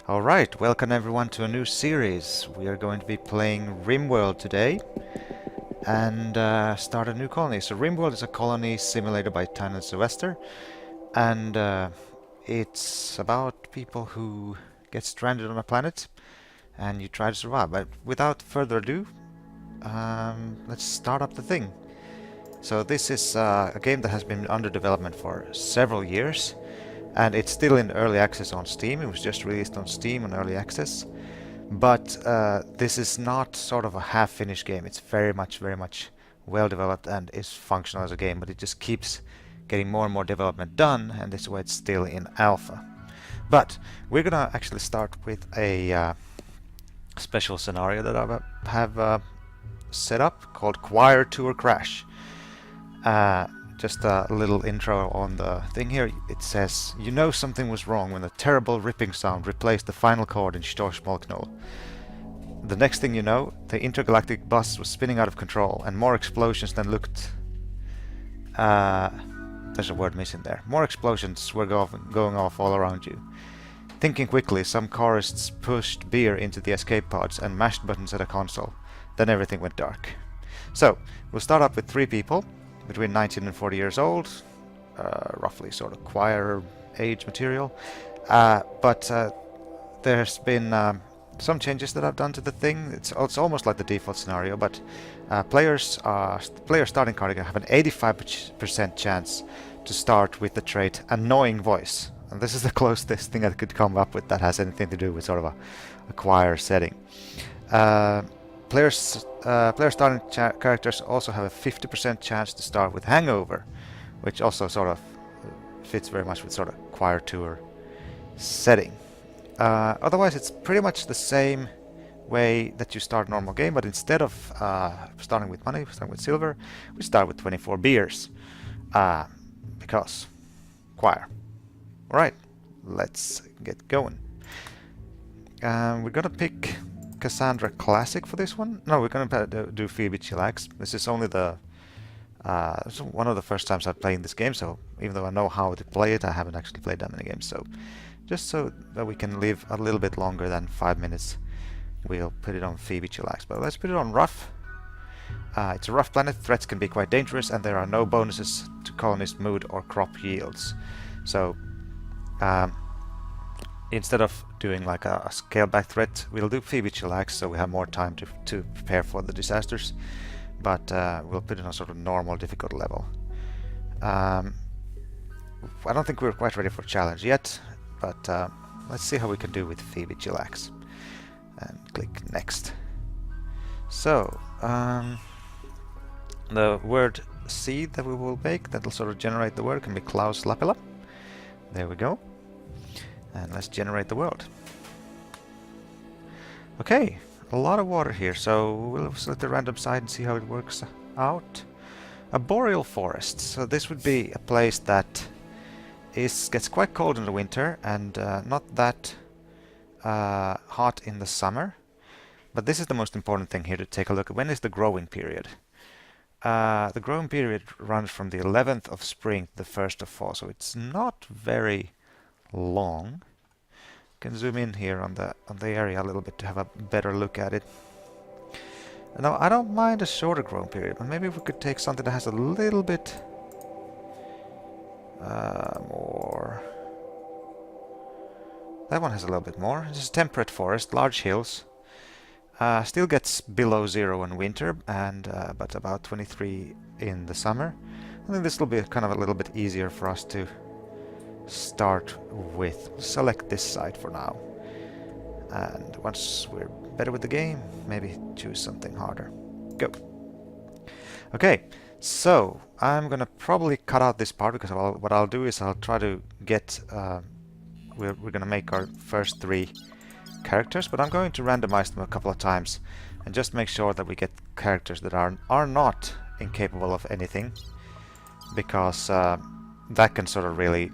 Alright, welcome everyone to a new series. We are going to be playing Rimworld today and start a new colony. So Rimworld is a colony simulated by Tyne and Sylvester, and it's about people who get stranded on a planet and you try to survive. But without further ado, let's start up the thing. So this is a game that has been under development for several years, and it's still in early access on Steam. It was just released on Steam on early access. But this is not sort of a half-finished game. It's very much well developed and is functional as a game, but it just keeps getting more and more development done, and this is why it's still in alpha. But we're gonna actually start with a special scenario that I have set up called Choir Tour Crash. Just a little intro on the thing here. It says, you know something was wrong when a terrible ripping sound replaced the final chord in Storchmolknoll. The next thing you know, the intergalactic bus was spinning out of control, and more explosions than looked... there's a word missing there. More explosions were going off all around you. Thinking quickly, some chorists pushed beer into the escape pods and mashed buttons at a console. Then everything went dark. So, we'll start up with 3 people, between 19 and 40 years old, roughly sort of choir age material. But there's been some changes that I've done to the thing. It's almost like the default scenario, but player starting card have an 85% chance to start with the trait Annoying Voice. And this is the closest thing I could come up with that has anything to do with sort of a choir setting. Player starting characters also have a 50% chance to start with Hangover, which also sort of fits very much with sort of choir tour setting. Otherwise, it's pretty much the same way that you start a normal game, but instead of starting with money, starting with silver, we start with 24 beers. Because choir. Alright, let's get going. We're gonna pick Cassandra Classic for this one. No, we're gonna do Phoebe Chillax. This is only the one of the first times I've played this game, so even though I know how to play it, I haven't actually played that many games. So just so that we can live a little bit longer than 5 minutes, we'll put it on Phoebe Chillax. But let's put it on rough. It's a rough planet. Threats can be quite dangerous, and there are no bonuses to colonist mood or crop yields. So instead of doing like a scaled back threat, we'll do Phoebe Chillax, so we have more time to prepare for the disasters. But we'll put it on sort of normal difficult level. I don't think we're quite ready for challenge yet, but let's see how we can do with Phoebe Chillax. And click next. So the word seed that we will make, that'll sort of generate the word, can be Klaus Lapila. There we go. And let's generate the world. Okay, a lot of water here, so we'll select the random side and see how it works out. A boreal forest, so this would be a place that gets quite cold in the winter and not that hot in the summer. But this is the most important thing here to take a look at. When is the growing period? The growing period runs from the 11th of spring to the 1st of fall, so it's not very long. Can zoom in here on the area a little bit to have a better look at it. Now I don't mind a shorter growing period, but maybe if we could take something that has a little bit more. That one has a little bit more. This is temperate forest, large hills. Still gets below 0 in winter, and but about 23 in the summer. I think this will be kind of a little bit easier for us to start with. Select this site for now, and once we're better with the game, maybe choose something harder. Go. Okay, so I'm gonna probably cut out this part, because what I'll do is I'll try to get we're gonna make our first 3 characters, but I'm going to randomize them a couple of times and just make sure that we get characters that are not incapable of anything, because that can sort of really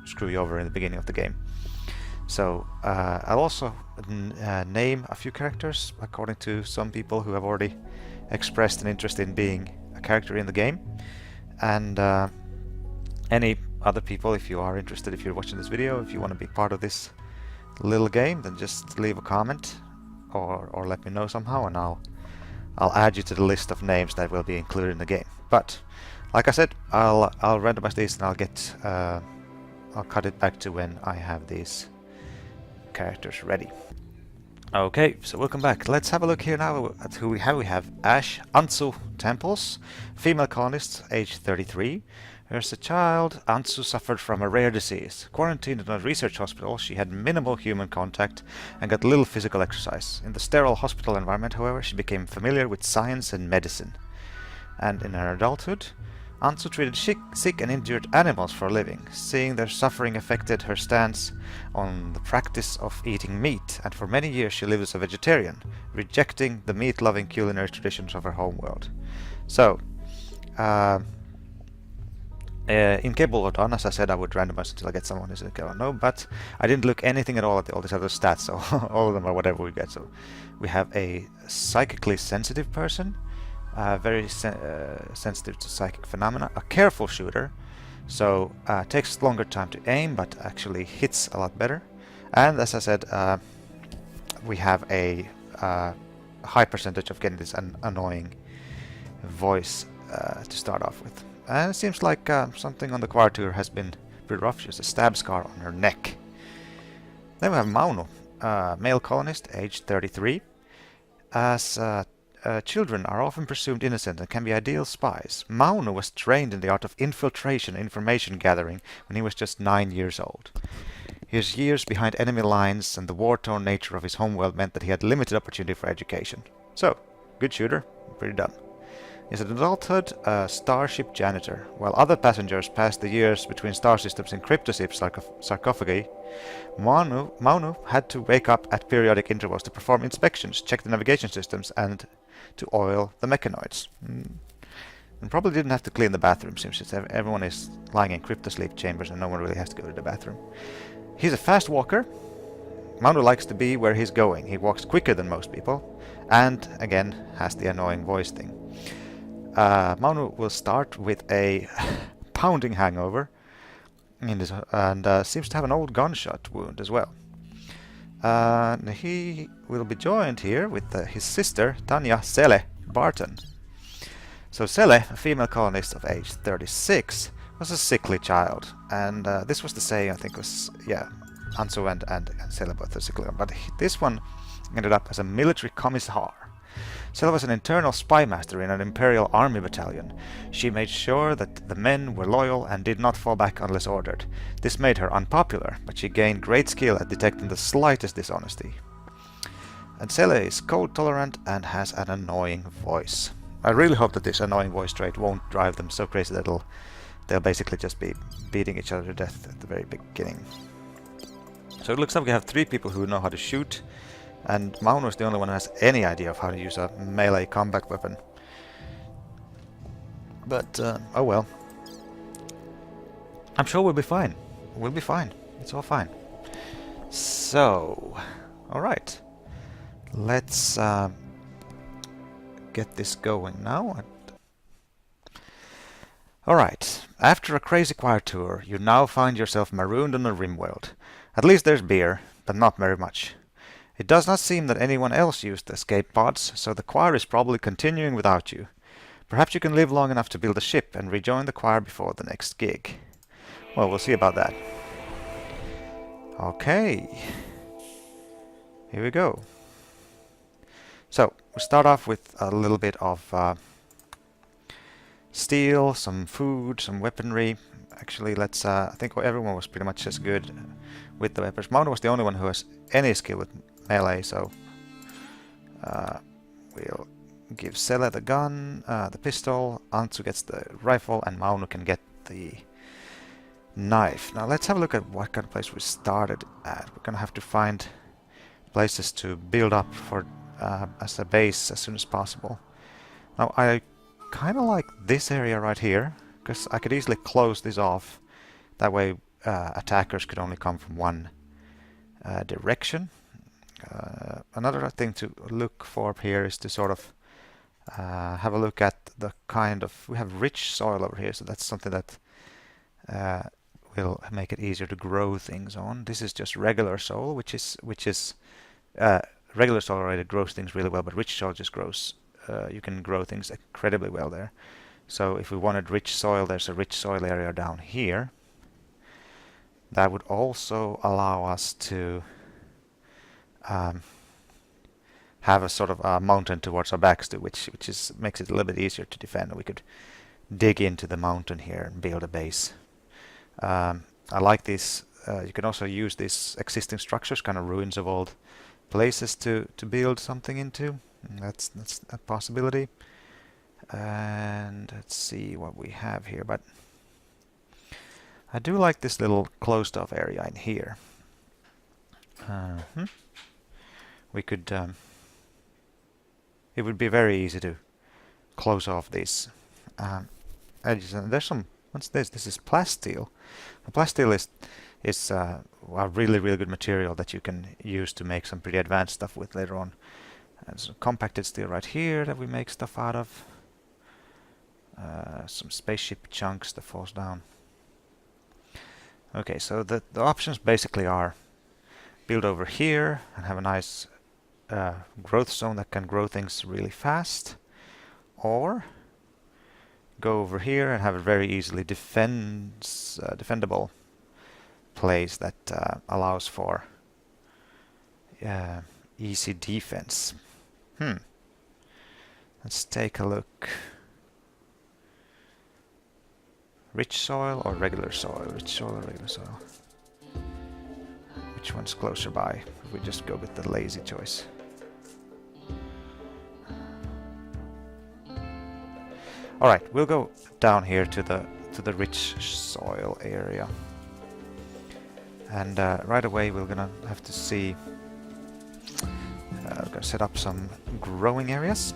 screw you over in the beginning of the game. So I'll also name a few characters according to some people who have already expressed an interest in being a character in the game, and any other people, if you are interested, if you're watching this video, if you want to be part of this little game, then just leave a comment or let me know somehow, and I'll add you to the list of names that will be included in the game. But like I said, I'll randomize these and I'll cut it back to when I have these characters ready. Okay, so welcome back. Let's have a look here now at who we have. We have Ash Ansu Temples, female colonist, age 33. As a child, Ansu suffered from a rare disease. Quarantined in a research hospital, she had minimal human contact and got little physical exercise. In the sterile hospital environment, however, she became familiar with science and medicine. And in her adulthood, Ansu treated sick and injured animals for a living. Seeing their suffering affected her stance on the practice of eating meat, and for many years she lived as a vegetarian, rejecting the meat-loving culinary traditions of her homeworld. So, in Cable or Dawn, as I said, I would randomize until I get someone who's in no, but I didn't look anything at all at all these other stats, so all of them are whatever we get. So we have a psychically sensitive person, very sensitive to psychic phenomena, a careful shooter, so takes longer time to aim but actually hits a lot better, and as I said, we have a high percentage of getting this annoying voice to start off with. And it seems like something on the choir tour has been pretty rough. She has a stab scar on her neck. Then we have Mauno, male colonist, age 33. As children are often presumed innocent and can be ideal spies, Mauno was trained in the art of infiltration and information gathering when he was just 9 years old. His years behind enemy lines and the war-torn nature of his homeworld meant that he had limited opportunity for education. So, good shooter, pretty done. He's an adulthood starship janitor. While other passengers passed the years between star systems in cryptoship sarcophagi, Mauno had to wake up at periodic intervals to perform inspections, check the navigation systems, and to oil the mechanoids. And probably didn't have to clean the bathroom since everyone is lying in cryptosleep chambers and no one really has to go to the bathroom. He's a fast walker. Mauno likes to be where he's going. He walks quicker than most people, and again has the annoying voice thing. Mauno will start with a pounding hangover and seems to have an old gunshot wound as well. He will be joined here with his sister Tanya Sele Barton. So Sele, a female colonist of age 36, was a sickly child, and this was the saying, I think was, Ansu and Sele both are sickly, but this one ended up as a military commissar. Sele was an internal spy master in an Imperial Army battalion. She made sure that the men were loyal and did not fall back unless ordered. This made her unpopular, but she gained great skill at detecting the slightest dishonesty. And Sele is cold tolerant and has an annoying voice. I really hope that this annoying voice trait won't drive them so crazy that they'll basically just be beating each other to death at the very beginning. So it looks like we have 3 people who know how to shoot, and Mauno is the only one who has any idea of how to use a melee combat weapon. But, oh well. I'm sure we'll be fine. We'll be fine. It's all fine. So, alright. Let's get this going now. Alright. After a crazy choir tour, you now find yourself marooned on a Rimworld. At least there's beer, but not very much. It does not seem that anyone else used the escape pods, so the choir is probably continuing without you. Perhaps you can live long enough to build a ship and rejoin the choir before the next gig. Well, we'll see about that. Okay. Here we go. So, we start off with a little bit of steel, some food, some weaponry. Actually, let's, I think everyone was pretty much as good with the weapons. Mauno was the only one who has any skill with melee, so we'll give Sele the gun, the pistol, Ansu gets the rifle, and Mauno can get the knife. Now let's have a look at what kind of place we started at. We're gonna have to find places to build up for as a base as soon as possible. Now I kind of like this area right here, because I could easily close this off. That way attackers could only come from one direction. Another thing to look for here is to sort of have a look at the kind of... We have rich soil over here, so that's something that will make it easier to grow things on. This is just regular soil, which is regular soil already grows things really well, but rich soil just grows. You can grow things incredibly well there. So if we wanted rich soil, there's a rich soil area down here. That would also allow us to have a sort of a mountain towards our backs too, which makes it a little bit easier to defend. We could dig into the mountain here and build a base. I like this. You can also use these existing structures, kind of ruins of old places, to build something into. That's a possibility. And let's see what we have here. But I do like this little closed off area in here. We could. It would be very easy to close off these edges. And there's some. What's this? This is plasteel. Plasteel is a really good material that you can use to make some pretty advanced stuff with later on. And some compacted steel right here that we make stuff out of. Some spaceship chunks that falls down. Okay, so the options basically are build over here and have a nice growth zone that can grow things really fast, or go over here and have a very easily defendable place that allows for easy defense. Let's take a look. Rich soil or regular soil? Rich soil or regular soil? Which one's closer by? If we just go with the lazy choice. Alright, we'll go down here to the rich soil area. And right away we're gonna have to see, we're gonna set up some growing areas.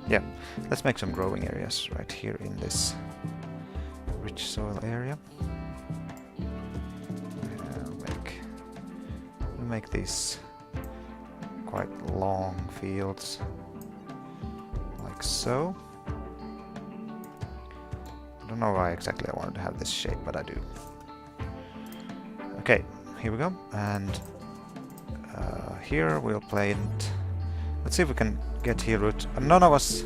Yeah, let's make some growing areas right here in this rich soil area. We'll make these quite long fields, like so. I don't know why exactly I wanted to have this shape, but I do. Okay, here we go, and here we'll plant. Let's see if we can get heal root. None of us.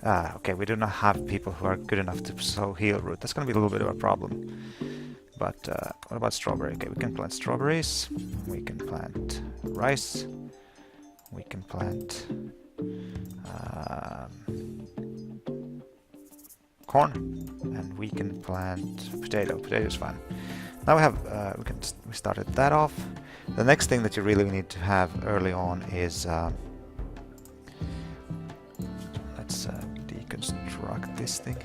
Okay, we do not have people who are good enough to sow heal root. That's going to be a little bit of a problem. But what about strawberry? Okay, we can plant strawberries. We can plant rice. We can plant corn, and we can plant potato. Potato is fine. Now we have we started that off. The next thing that you really need to have early on is let's deconstruct this thing.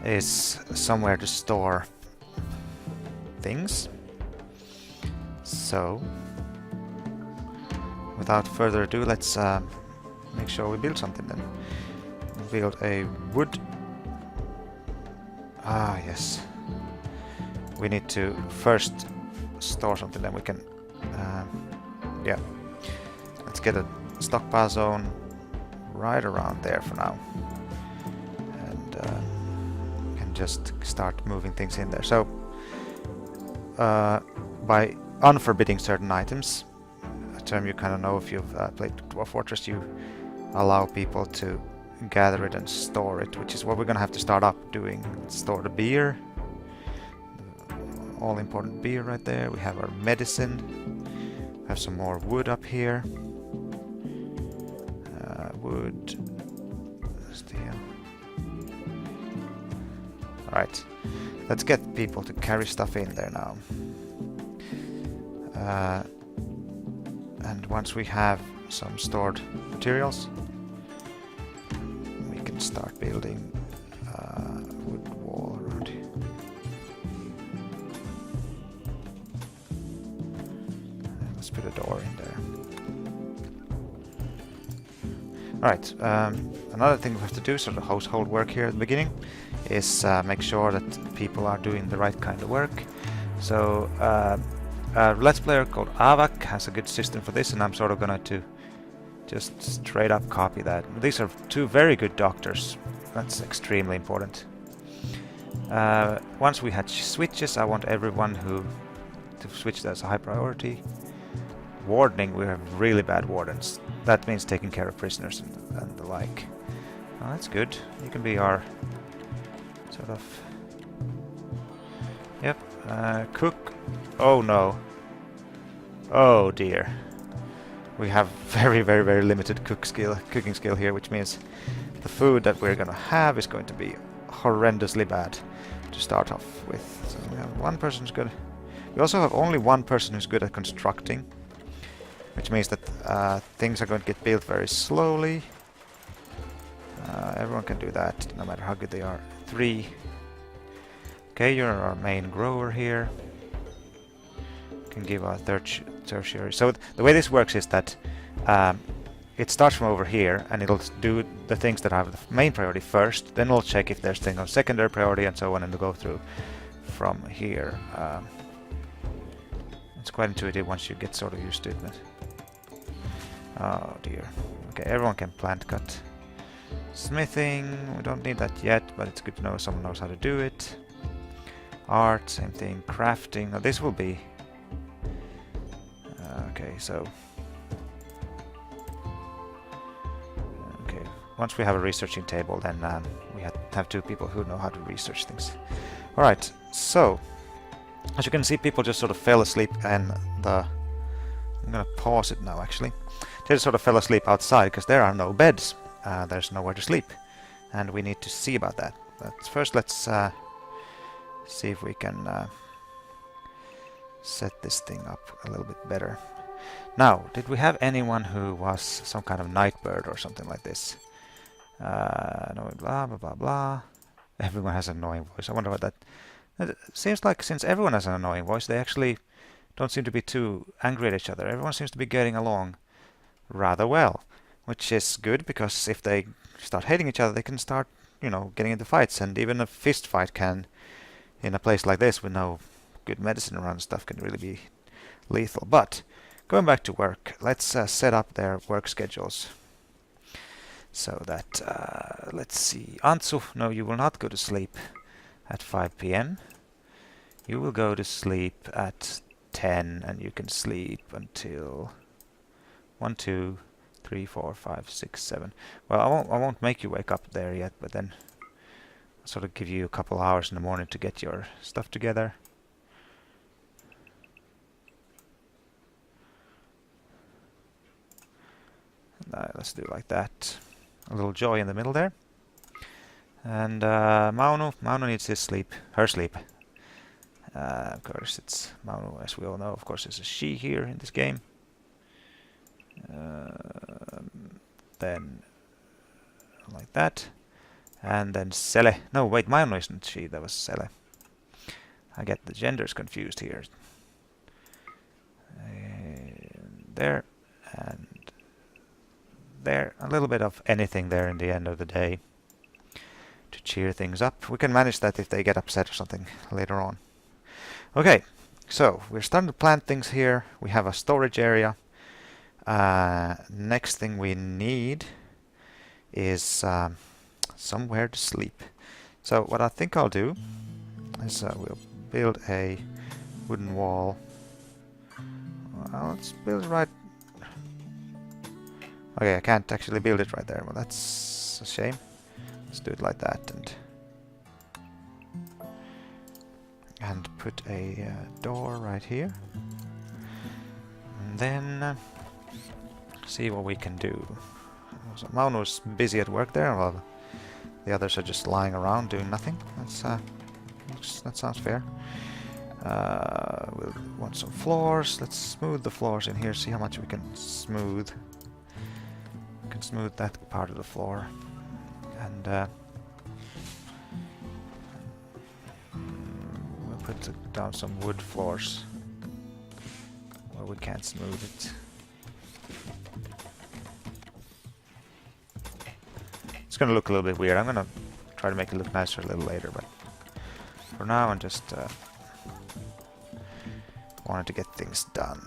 Is somewhere to store things. So without further ado, let's make sure we build something then. Build a wood. Ah, yes. We need to first store something, then we can yeah. Let's get a stockpile zone right around there for now. And can just start moving things in there. So by unforbidding certain items, a term you kind of know if you've played Dwarf Fortress, you allow people to gather it and store it, which is what we're gonna have to start up doing. Store the beer, the all important beer right there. We have our medicine, we have some more wood up here. Wood, steel. Alright, let's get people to carry stuff in there now. And once we have some stored materials, we can start building a wood wall around here. And let's put a door in there. Alright, another thing we have to do, sort of household work here at the beginning, is make sure that people are doing the right kind of work. So Let's Player called Avak has a good system for this, and I'm sort of gonna to just straight up copy that. These are two very good doctors. That's extremely important. Once we had switches, I want everyone who to switch that as a high priority. Wardening, we have really bad wardens. That means taking care of prisoners and the like. Oh, that's good. You can be our sort of... Yep. Cook. Oh no. Oh dear. We have very, very, very limited cooking skill here, which means the food that we're gonna have is going to be horrendously bad to start off with. So we have one person who's good. We also have only one person who's good at constructing, which means that things are going to get built very slowly. Everyone can do that, no matter how good they are. 3. Okay, you're our main grower here. Can give a tertiary. So the way this works is that it starts from over here, and it'll do the things that have the main priority first. Then it'll check if there's things of secondary priority and so on, and it'll go through from here. It's quite intuitive once you get sort of used to it. But oh dear. Okay, everyone can plant cut. Smithing, we don't need that yet, but it's good to know someone knows how to do it. Art, same thing. Crafting, now this will be... okay, so... Okay, once we have a researching table, then we have 2 people who know how to research things. Alright, so... As you can see, people just sort of fell asleep, and the... I'm gonna pause it now, actually. They just sort of fell asleep outside, because there are no beds. There's nowhere to sleep. And we need to see about that. But first, let's see if we can set this thing up a little bit better. Now, did we have anyone who was some kind of night bird or something like this? No, blah, blah, blah, blah. Everyone has an annoying voice. I wonder what that... It seems like since everyone has an annoying voice, they actually don't seem to be too angry at each other. Everyone seems to be getting along rather well, which is good, because if they start hating each other, they can start, you know, getting into fights, and even a fist fight can, in a place like this with no good medicine around and stuff, can really be lethal. But going back to work, let's set up their work schedules. So that, let's see, Antsu, no, you will not go to sleep at 5 p.m. You will go to sleep at 10, and you can sleep until 1, 2, 3, 4, 5, 6, 7. Well, I won't make you wake up there yet, but then I'll sort of give you a couple hours in the morning to get your stuff together. Let's do it like that. A little joy in the middle there. And Mauno needs his sleep, her sleep. Of course, it's Mauno, as we all know. Of course, it's a she here in this game. Then like that, and then Sele. No, wait, Mauno isn't she. That was Sele. I get the genders confused here. There and there. A little bit of anything there in the end of the day to cheer things up. We can manage that if they get upset or something later on. Okay, so we're starting to plant things here. We have a storage area. Next thing we need is somewhere to sleep. So what I think I'll do is we'll build a wooden wall. Let's build it right... Okay, I can't actually build it right there. Well, that's a shame. Let's do it like that, and put a door right here. And then see what we can do. So Mauno's busy at work there, while the others are just lying around doing nothing. That sounds fair. We'll want some floors. Let's smooth the floors in here. See how much we can smooth. We can smooth that part of the floor. And we'll put down some wood floors where we can't smooth it. It's gonna look a little bit weird. I'm gonna try to make it look nicer a little later, but for now I'm just wanted to get things done.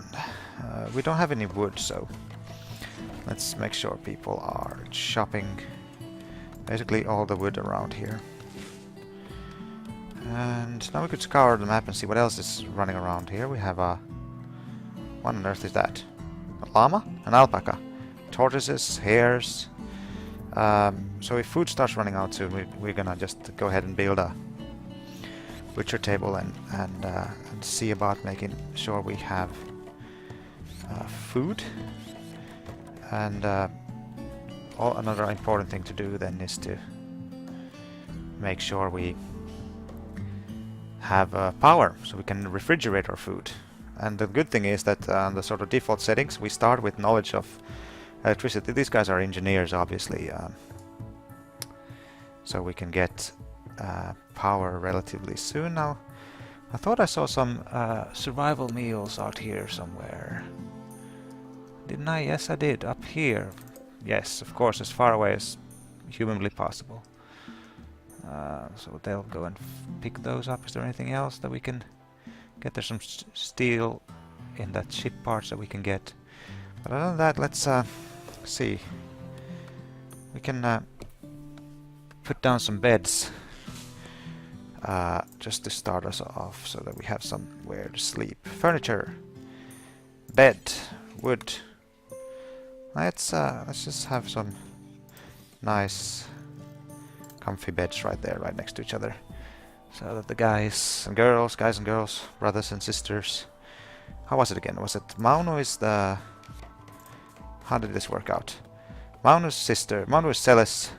We don't have any wood, so let's make sure people are chopping basically all the wood around here. And now we could scour the map and see what else is running around here. We have a... what on earth is that? A llama? An alpaca? Tortoises? Hares? So if food starts running out soon, we're gonna just go ahead and build a butcher table and see about making sure we have food. And another important thing to do then is to make sure we have power so we can refrigerate our food. And the good thing is that on the sort of default settings we start with knowledge of electricity. These guys are engineers, obviously, so we can get power relatively soon. Now I thought I saw some survival meals out here somewhere. Didn't I? Yes, I did. Up here. Yes, of course, as far away as humanly possible. So they'll go and pick those up. Is there anything else that we can get? There's some steel in that ship parts that we can get. But other than that, let's see. We can put down some beds just to start us off, so that we have somewhere to sleep. Furniture, bed, wood. Let's just have some nice comfy beds right there, right next to each other, so that the guys and girls, brothers and sisters. How was it again? Was it Mauno is the... how did this work out? Mauno's sister, Mauno is Celes'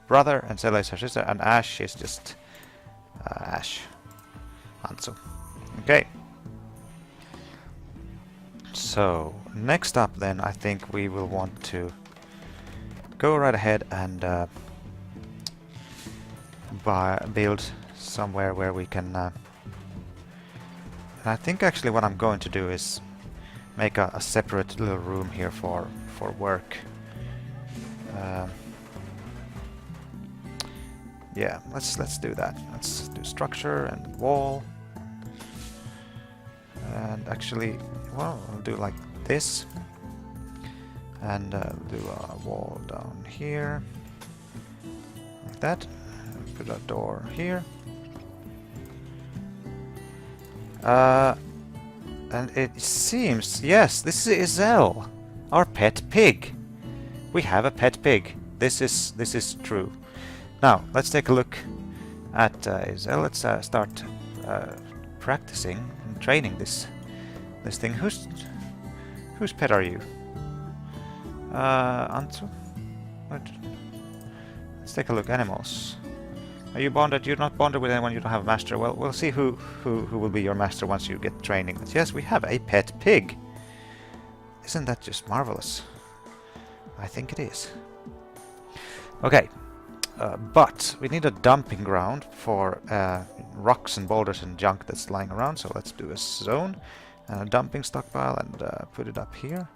brother, and Cele is her sister, and Ash is just Ash. Anzu. Okay. So, next up then, I think we will want to go right ahead and build somewhere where we can... and I think actually what I'm going to do is make a separate little room here for work. Yeah, let's do that. Let's do structure and wall. And actually, well, I'll do like this. And do a wall down here. Like that. And put a door here. And it seems, yes, this is Iselle, our pet pig. We have a pet pig. This is true. Now let's take a look at Iselle. Let's start practicing and training this thing. Whose pet are you? Anzu? What? Let's take a look. Animals. Are you bonded? You're not bonded with anyone. You don't have a master. Well, we'll see who will be your master once you get training. But yes, we have a pet pig. Isn't that just marvelous? I think it is. Okay, but we need a dumping ground for rocks and boulders and junk that's lying around. So let's do a zone and a dumping stockpile and put it up here.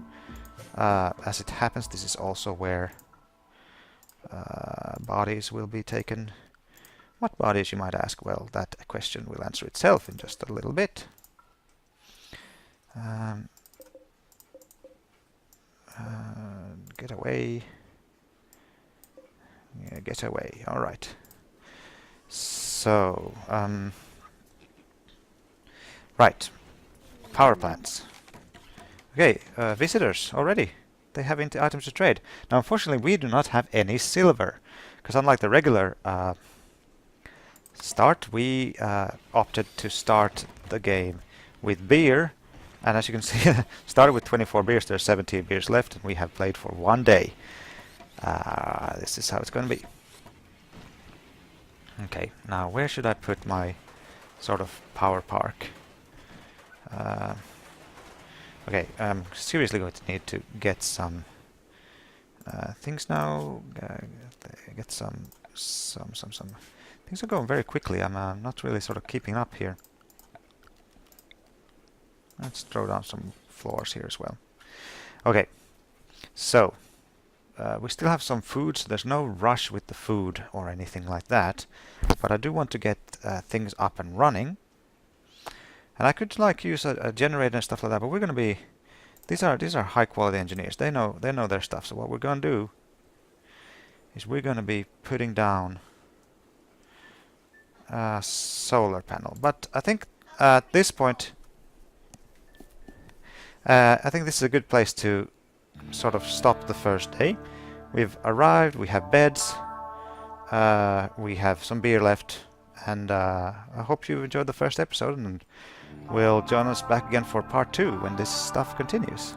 As it happens, this is also where bodies will be taken. What bodies, you might ask? Well, that question will answer itself in just a little bit. Get away. Yeah, get away. Alright. So, right. Power plants. Okay, visitors already. They have items to trade. Now, unfortunately, we do not have any silver. Because unlike the regular start, we opted to start the game with beer. And as you can see, started with 24 beers. There's 17 beers left, and we have played for 1 day. This is how it's going to be. Okay, now where should I put my sort of power park? Okay, I'm seriously going to need to get some things now. Get some. Things are going very quickly. I'm not really sort of keeping up here. Let's throw down some floors here as well. Okay, so we still have some food, so there's no rush with the food or anything like that. But I do want to get things up and running. And I could like use a generator and stuff like that, but we're gonna be these are high quality engineers. They know their stuff. So what we're gonna do is we're gonna be putting down a solar panel. But I think at this point, I think this is a good place to sort of stop the first day. We've arrived. We have beds. We have some beer left, and I hope you enjoyed the first episode, and will join us back again for part 2 when this stuff continues.